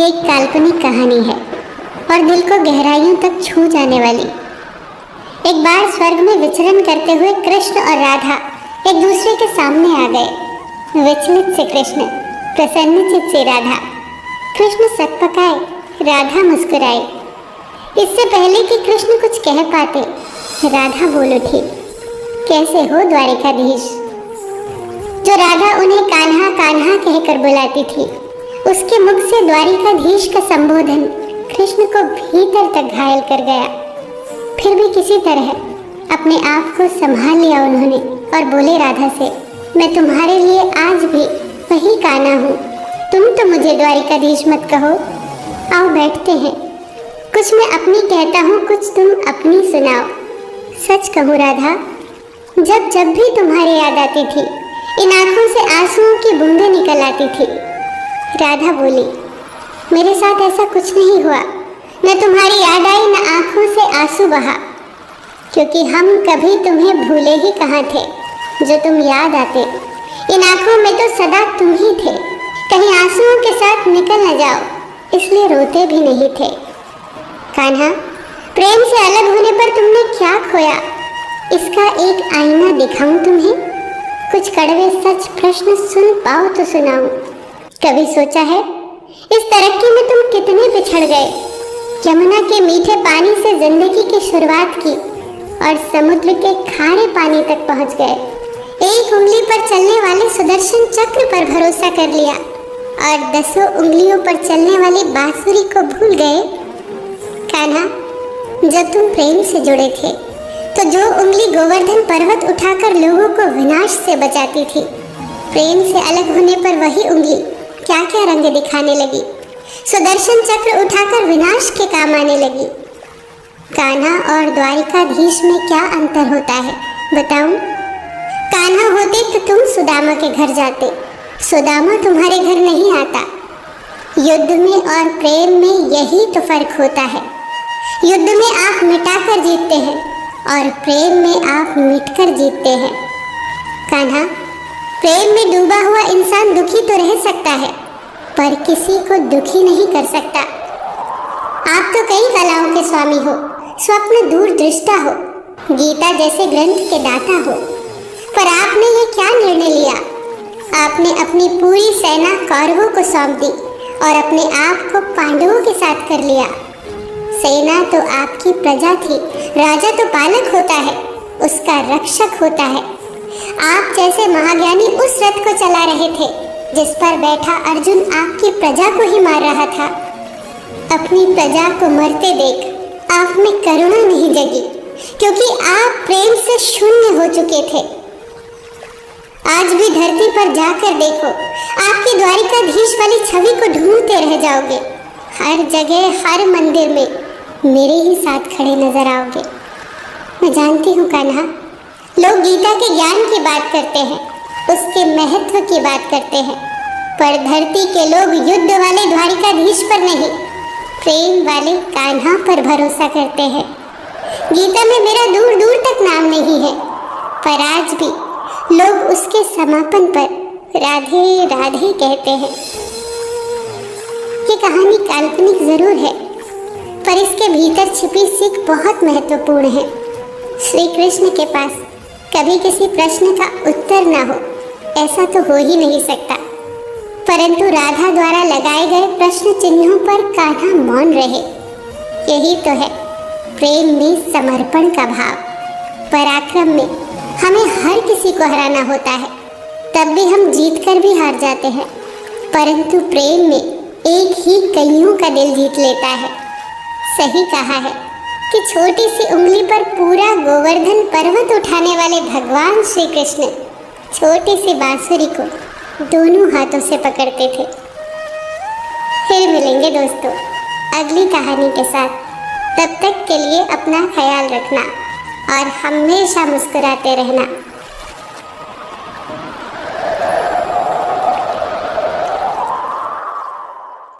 एक काल्पनिक कहानी है और दिल को गहराइयों तक छू जाने वाली। एक बार स्वर्ग में विचरण करते हुए कृष्ण और राधा एक दूसरे के सामने आ गए। विचलित से कृष्ण, प्रसन्नचित से राधा। कृष्ण सकपकाए, राधा मुस्कुराई। इससे पहले कि कृष्ण कुछ कह पाते, राधा बोल उठी, कैसे हो द्वारिकाधीश। जो राधा उन्हें कान्हा कान्हा कहकर बुलाती थी, उसके मुख से द्वारिकाधीश का संबोधन कृष्ण को भीतर तक घायल कर गया। फिर भी किसी तरह अपने आप को संभाल लिया उन्होंने और बोले राधा से, मैं तुम्हारे लिए आज भी वही कान्हा हूँ। तुम तो मुझे द्वारिकाधीश मत कहो। आओ बैठते हैं। कुछ मैं अपनी कहता हूँ, कुछ तुम अपनी सुनाओ। सच कहूँ राधा, जब जब भी तुम्हारी याद आती थी, इन आंखों से आंसुओं की बूंदें निकल आती थी। राधा बोली, मेरे साथ ऐसा कुछ नहीं हुआ। न तुम्हारी याद आई, न आंखों से आंसू बहा, क्योंकि हम कभी तुम्हें भूले ही कहाँ थे। जो तुम याद आते, इन आंखों में तो सदा तुम ही थे। कहीं आंसुओं के साथ निकल न जाओ, इसलिए रोते भी नहीं थे। कान्हा, प्रेम से अलग होने पर तुमने क्या खोया, इसका एक आईना दिखाऊं तुम्हें। कुछ कड़वे सच प्रश्न सुन पाओ तो सुनाऊं। कभी सोचा है इस तरक्की में तुम कितने पिछड़ गए। यमुना के मीठे पानी से जिंदगी की शुरुआत की और समुद्र के खारे पानी तक पहुंच गए। एक उंगली पर चलने वाले सुदर्शन चक्र पर भरोसा कर लिया और 10 उंगलियों पर चलने वाली बांसुरी को भूल गए। कान्हा, जब तुम प्रेम से जुड़े थे तो जो उंगली गोवर्धन पर्वत उठाकर लोगों को विनाश से बचाती थी, प्रेम से अलग होने पर वही उंगली क्या क्या रंग दिखाने लगी। सुदर्शन चक्र उठाकर विनाश के काम आने लगी। कान्हा और द्वारिकाधीश में क्या अंतर होता है बताऊं? कान्हा होते तो तुम सुदामा के घर जाते, सुदामा तुम्हारे घर नहीं आता। युद्ध में और प्रेम में यही तो फर्क होता है। युद्ध में आप मिटाकर जीतते हैं और प्रेम में आप मिटकर जीतते हैं। कान्हा, प्रेम में डूबा हुआ इंसान दुखी तो रह सकता है, पर किसी को दुखी नहीं कर सकता। आप तो कई कलाओं के स्वामी हो, स्वप्न दूरदृष्टा हो, गीता जैसे ग्रंथ के दाता हो, पर आपने ये क्या निर्णय लिया? आपने अपनी पूरी सेना कौरवों को सौंप दी और अपने आप को पांडवों के साथ कर लिया। सेना तो आपकी प्रजा थी, राजा तो पालक होता है, उसका रक्षक होता है। आप जैसे महाज्ञानी उस रथ को चला रहे थे जिस पर बैठा अर्जुन आपकी प्रजा को ही मार रहा था। अपनी प्रजा को मरते देख आप में करुणा नहीं जगी, क्योंकि आप प्रेम से शून्य हो चुके थे। आज भी धरती पर जाकर देखो, आपकी द्वारिकाधीश वाली छवि को ढूंढते रह जाओगे। हर जगह, हर मंदिर में मेरे ही साथ खड़े नजर आओगे। मैं जानती हूँ कान्हा, लोग गीता के ज्ञान की बात करते हैं, उसके महत्व की बात करते हैं, पर धरती के लोग युद्ध वाले द्वारिकाधीश पर नहीं, प्रेम वाले कान्हा पर भरोसा करते हैं। गीता में मेरा दूर दूर तक नाम नहीं है, पर आज भी लोग उसके समापन पर राधे राधे कहते हैं। ये कहानी काल्पनिक जरूर है, पर इसके भीतर छिपी सीख बहुत महत्वपूर्ण है। श्री कृष्ण के पास कभी किसी प्रश्न का उत्तर ना हो, ऐसा तो हो ही नहीं सकता, परंतु राधा द्वारा लगाए गए प्रश्न चिन्हों पर कान्हा मौन रहे। यही तो है प्रेम में समर्पण का भाव। पराक्रम में हमें हर किसी को हराना होता है, तब भी हम जीत कर भी हार जाते हैं, परंतु प्रेम में एक ही कईयों का दिल जीत लेता है। सही कहा है कि छोटी सी उंगली पर पूरा गोवर्धन पर्वत उठाने वाले भगवान श्री कृष्ण छोटी सी बांसुरी को दोनों हाथों से पकड़ते थे। फिर मिलेंगे दोस्तों अगली कहानी के साथ। तब तक के लिए अपना ख्याल रखना और हमेशा मुस्कुराते रहना।